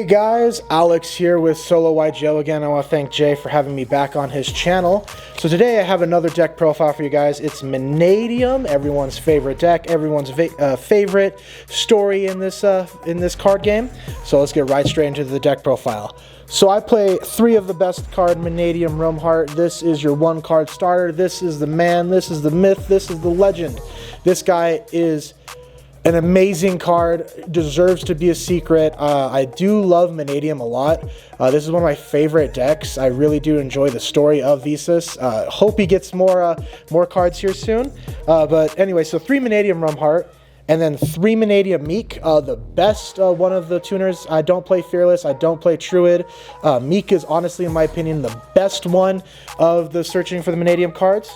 Hey guys, Alex here with Solo YUGIOH again. I want to thank Jay for having me back on his channel. So today I have another deck profile for you guys. It's Mannadium, everyone's favorite deck, everyone's favorite story in this card game. So let's get right straight into the deck profile. So I play 3 of the best card, Mannadium Roomheart. This is your 1-card starter. This is the man, this is the myth, this is the legend. This guy is an amazing card, deserves to be a secret. I do love Mannadium a lot. This is one of my favorite decks. I really do enjoy the story of Visas. Hope he gets more cards here soon. But anyway, so 3 Mannadium Roomheart, and then 3 Mannadium Meek, the best one of the tuners. I don't play Fearless, I don't play Druid. Meek is honestly, in my opinion, the best one of the searching for the Mannadium cards.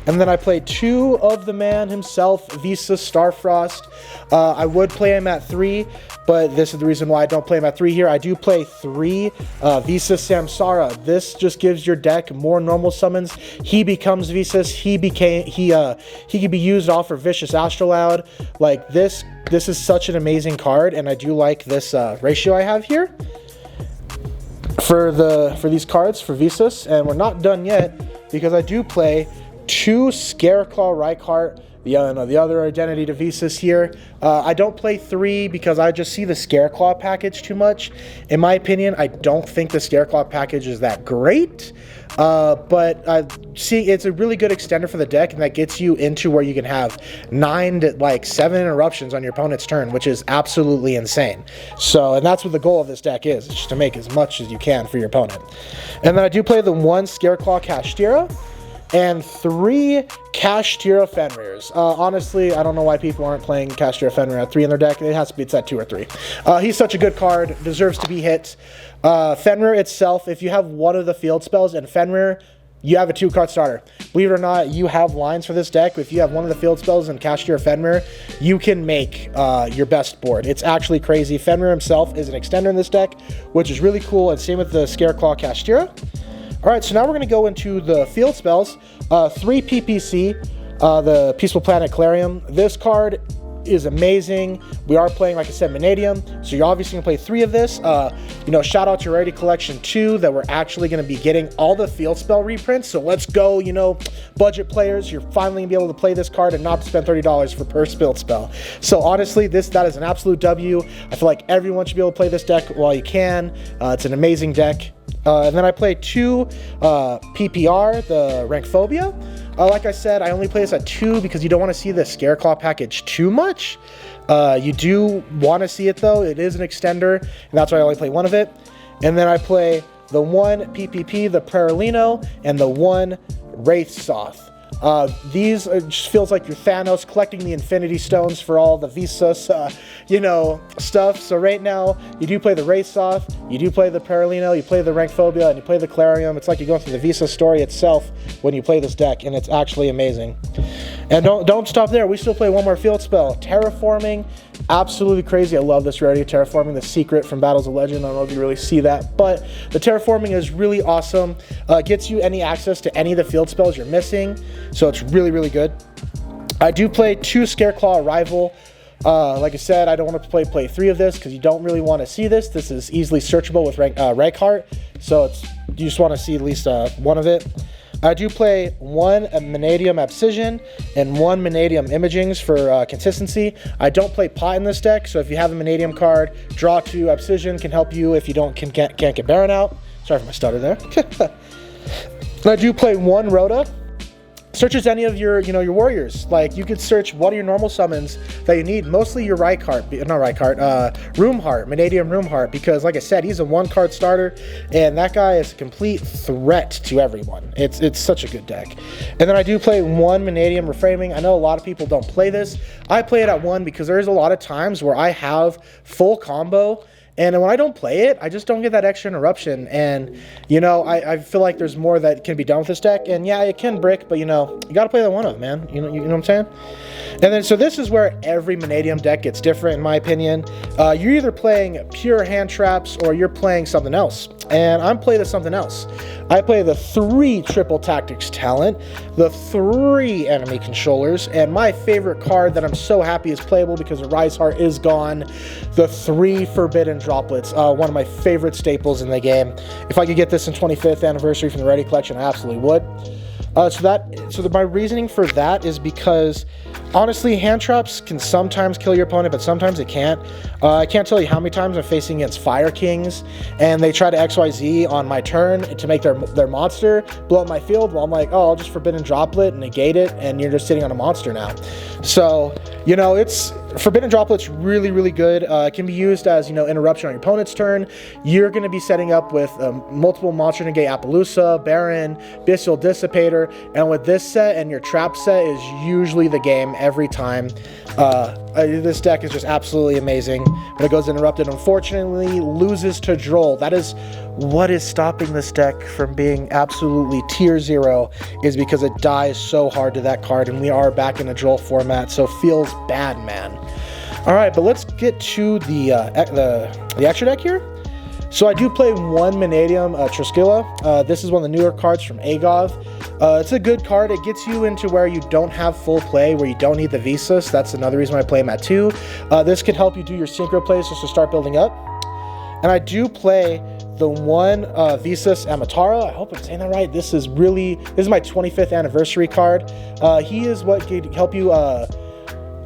And then I played 2 of the man himself, Visas Starfrost. I would play him at 3, but this is the reason why I don't play him at 3 here. I do play 3 Visas Samsara. This just gives your deck more normal summons. He becomes Visas. He can be used off for Vicious Astrolaud. Like this is such an amazing card, and I do like this ratio I have here for these cards for Visas. And we're not done yet, because I do play 2 Scareclaw Reichheart, the other identity to Visas here. I don't play 3 because I just see the Scareclaw package too much. In my opinion, I don't think the Scareclaw package is that great. But see, it's a really good extender for the deck, and that gets you into where you can have 9 to like 7 interruptions on your opponent's turn, which is absolutely insane. So, and that's what the goal of this deck is, just to make as much as you can for your opponent. And then I do play the 1 Scareclaw Kashtira and 3 Kashtira Fenrirs. Honestly, I don't know why people aren't playing Kashtira Fenrir at 3 in their deck. It has to be at 2 or 3. He's such a good card, deserves to be hit. Fenrir itself, if you have one of the field spells in Fenrir, you have a 2-card starter. Believe it or not, you have lines for this deck. If you have one of the field spells in Kashtira Fenrir, you can make your best board. It's actually crazy. Fenrir himself is an extender in this deck, which is really cool, and same with the Scareclaw Kashtira. Alright, so now we're going to go into the field spells. 3 PPC, the Peaceful Planet Clarium. This card is amazing. We are playing, like I said, Mannadium, so you're obviously going to play 3 of this. Shout out to Rarity Collection 2 that we're actually going to be getting all the field spell reprints, so let's go, budget players. You're finally going to be able to play this card and not spend $30 for per field spell. So honestly, that is an absolute W. I feel like everyone should be able to play this deck while you can. It's an amazing deck. And then I play 2 PPR, the Rankphobia. Like I said, I only play this at 2 because you don't want to see the Scareclaw package too much. You do want to see it though. It is an extender, and that's why I only play 1 of it. And then I play the 1 PPP, the Prerolino, and the 1 Wraithsoth. These just feels like you're Thanos collecting the Infinity Stones for all the Visas, stuff. So right now, you do play the Wraithsoth, you do play the Prerolino, you play the Rankphobia, and you play the Clarium. It's like you're going through the Visa story itself when you play this deck, and it's actually amazing. And don't stop there. We still play 1 more field spell, Terraforming. Absolutely crazy. I love this rarity, Terraforming, the secret from Battles of Legend. I don't know if you really see that, but the Terraforming is really awesome. Gets you any access to any of the field spells you're missing, so it's really, really good. I do play 2 Scareclaw Arrival. Like I said, I don't want to play 3 of this because you don't really want to see this. This is easily searchable with Reichheart, so you just want to see at least 1 of it. I do play 1 Mannadium Abscission and 1 Mannadium Imagings for consistency. I don't play Pot in this deck, so if you have a Mannadium card, draw 2 Abscission can help you if you can't get Baron out. Sorry for my stutter there. I do play 1 Rhoda. Searches any of your warriors. Like, you could search what are your normal summons that you need. Mostly your Roomheart, Mannadium Roomheart, because like I said, he's a 1-card starter, and that guy is a complete threat to everyone. It's such a good deck. And then I do play 1 Mannadium Reframing. I know a lot of people don't play this. I play it at 1 because there's a lot of times where I have full combo, and when I don't play it, I just don't get that extra interruption. And, I feel like there's more that can be done with this deck. And yeah, it can brick, but, you got to play the 1 of, man. You know what I'm saying? And then, so this is where every Mannadium deck gets different, in my opinion. You're either playing pure hand traps or you're playing something else. and I'm playing something else. I play the 3 triple tactics talent, the 3 enemy controllers, and my favorite card that I'm so happy is playable because the Rise Heart is gone, the 3 forbidden droplets, one of my favorite staples in the game. If I could get this in 25th anniversary from the Ready Collection, I absolutely would. So my reasoning for that is because honestly, hand traps can sometimes kill your opponent, but sometimes it can't. I can't tell you how many times I'm facing against Fire Kings, and they try to XYZ on my turn to make their monster blow up my field. Well, I'm like, oh, I'll just Forbidden Droplet and negate it, and you're just sitting on a monster now. So, you know, it's Forbidden Droplet's really, really good. It can be used as, you know, interruption on your opponent's turn. You're going to be setting up with multiple monster negate Appaloosa, Baron, Bestial Dissipator, and with this set and your trap set is usually the game every time. This deck is just absolutely amazing. When it goes interrupted, unfortunately, loses to Droll. That is what is stopping this deck from being absolutely tier 0, is because it dies so hard to that card, and we are back in a Droll format, so feels bad, man. All right, but let's get to the extra deck here. So I do play 1 Mannadium Triskilla. This is one of the newer cards from Agov. It's a good card. It gets you into where you don't have full play, where you don't need the Visas. That's another reason why I play him at 2. This can help you do your synchro plays just to start building up. And I do play the 1 Visas Amatara. I hope I'm saying that right. This is my 25th anniversary card. He is what could help you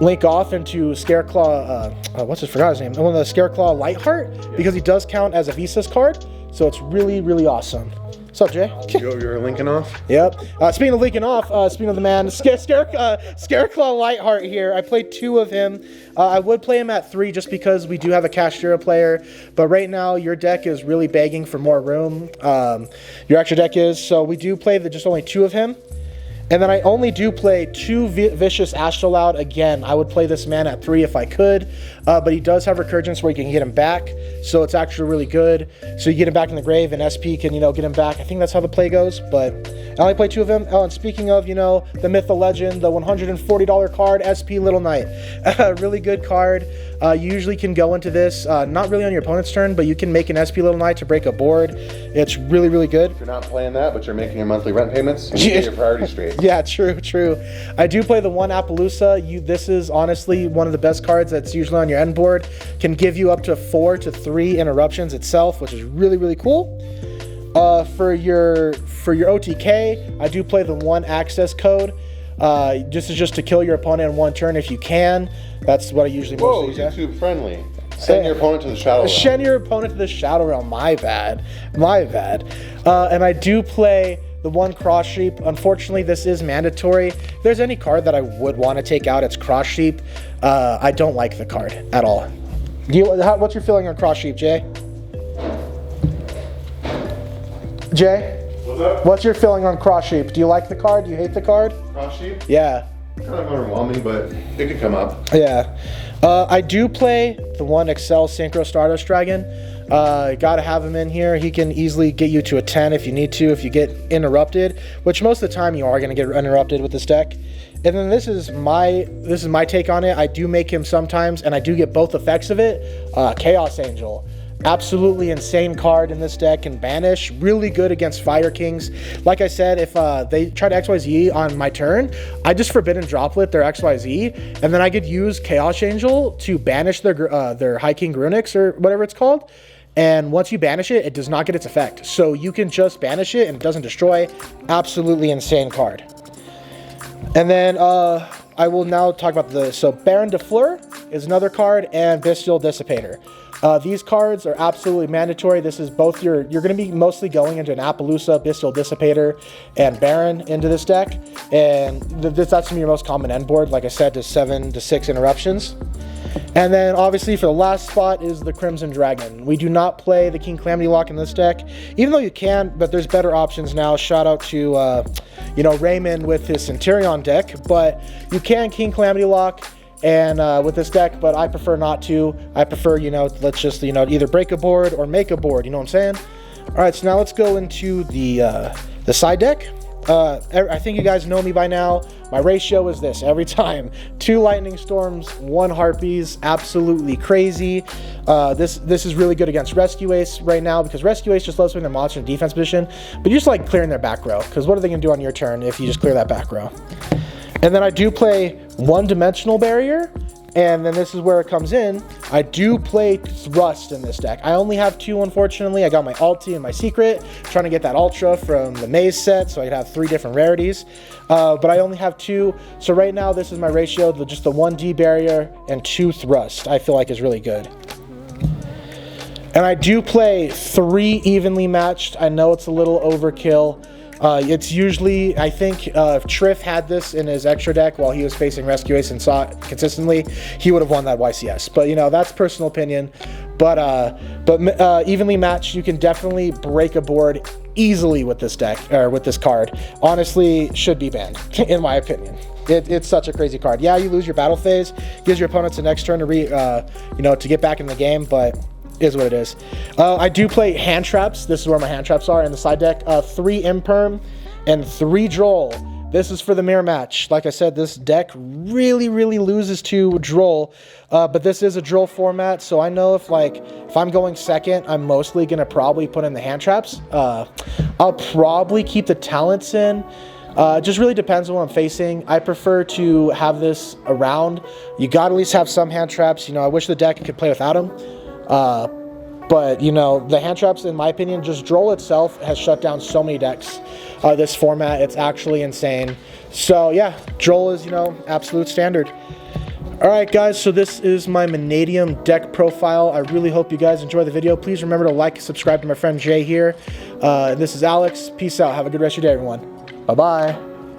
link off into Scareclaw, forgot his name, one of the Scareclaw Lightheart, because he does count as a Visas card, so it's really, really awesome. What's up, Jay? You're linking off? Yep. Speaking of linking off, speaking of the man, Scareclaw Lightheart here, I played 2 of him. I would play him at 3 just because we do have a Kashtira player, but right now your deck is really begging for more room. Your extra deck is, so we do play just only 2 of him. And then I only do play 2 Vicious Astrolaud. Again, I would play this man at 3 if I could, but he does have Recurgence where you can get him back, so it's actually really good. So you get him back in the grave, and SP can, you know, get him back. I think that's how the play goes, but I only play 2 of him. Oh, and speaking of, you know, the myth, the legend, the $140 card, SP Little Knight. Really good card. You usually can go into this, not really on your opponent's turn, but you can make an SP Little Knight to break a board. It's really, really good. If you're not playing that, but you're making your monthly rent payments, you get your priorities straight. Yeah, true. I do play the 1 Appaloosa. This is honestly one of the best cards that's usually on your end board. Can give you up to 4 to 3 interruptions itself, which is really, really cool. For your OTK, I do play the 1 Access Code. Just to kill your opponent in 1 turn if you can. That's what I usually mostly use. YouTube friendly. Send your opponent to the Shadow Realm. Send your opponent to the Shadow Realm. My bad. And I do play the 1 Cross Sheep. Unfortunately, this is mandatory. If there's any card that I would want to take out, it's Cross Sheep. I don't like the card at all. What's your feeling on Cross Sheep, Jay? What's up? What's your feeling on Cross Sheep? Do you like the card? Do you hate the card? Cross Sheep? Yeah. Kind of underwhelming, but it could come up. Yeah. I do play the 1 Excel Synchro Stardust Dragon. Gotta have him in here. He can easily get you to a 10 if you need to, if you get interrupted, which most of the time you are going to get interrupted with this deck. And then this is my take on it. I do make him sometimes, and I do get both effects of it. Chaos Angel. Absolutely insane card in this deck, can banish, really good against Fire Kings. Like I said, if they try to XYZ on my turn, I just Forbidden Droplet their XYZ, and then I could use Chaos Angel to banish their High King Runix or whatever it's called. And once you banish it, it does not get its effect. So you can just banish it and it doesn't destroy. Absolutely insane card. And then I will now talk about so Baron de Fleur is another card, and Bestial Dissipator. These cards are absolutely mandatory. This is both you're going to be mostly going into an Appaloosa, Bestial Dissipator, and Baron into this deck. And that's going to be your most common end board, like I said, to 7 to 6 interruptions. And then obviously for the last spot is the Crimson Dragon. We do not play the King Calamity Lock in this deck, even though you can, but there's better options now. Shout out to Raymond with his Centurion deck, but you can King Calamity Lock and with this deck, but I prefer not to. I prefer, let's just, either break a board or make a board, you know what I'm saying? All right, so now let's go into the side deck. I think you guys know me by now. My ratio is this every time: 2 lightning storms, 1 harpies. Absolutely crazy. This is really good against rescue ace right now, because rescue ace just loves putting their monster in defense position, but you just like clearing their back row, because what are they gonna do on your turn if you just clear that back row? And then I do play 1-dimensional barrier. And then this is where it comes in. I do play Thrust in this deck. I only have 2, unfortunately. I got my ulti and my secret, trying to get that ultra from the maze set, so I could have 3 different rarities. But I only have 2. So right now, this is my ratio, just the 1D barrier and 2 Thrust, I feel like is really good. And I do play 3 evenly matched. I know it's a little overkill. It's usually, I think, if Triff had this in his extra deck while he was facing Rescue Ace and saw it consistently, he would have won that YCS. But, you know, that's personal opinion. But evenly matched, you can definitely break a board easily with this deck, or with this card. Honestly, should be banned, in my opinion. It's such a crazy card. Yeah, you lose your battle phase, gives your opponents the next turn to to get back in the game, but is what it is. I do play hand traps. This is where my hand traps are in the side deck. 3 Imperm and 3 Droll. This is for the mirror match. Like I said, this deck really loses to Droll, but this is a Droll format, so I know if I'm going second, I'm mostly gonna probably put in the hand traps. I'll probably keep the talents in. It just really depends on what I'm facing. I prefer to have this around. You gotta at least have some hand traps. You know, I wish the deck could play without them. But, you know, the hand traps, in my opinion, just Droll itself has shut down so many decks this format. It's actually insane. So, yeah, Droll is, you know, absolute standard. Alright, guys, so this is my Mannadium deck profile. I really hope you guys enjoy the video. Please remember to like and subscribe to my friend Jay here. This is Alex. Peace out. Have a good rest of your day, everyone. Bye-bye.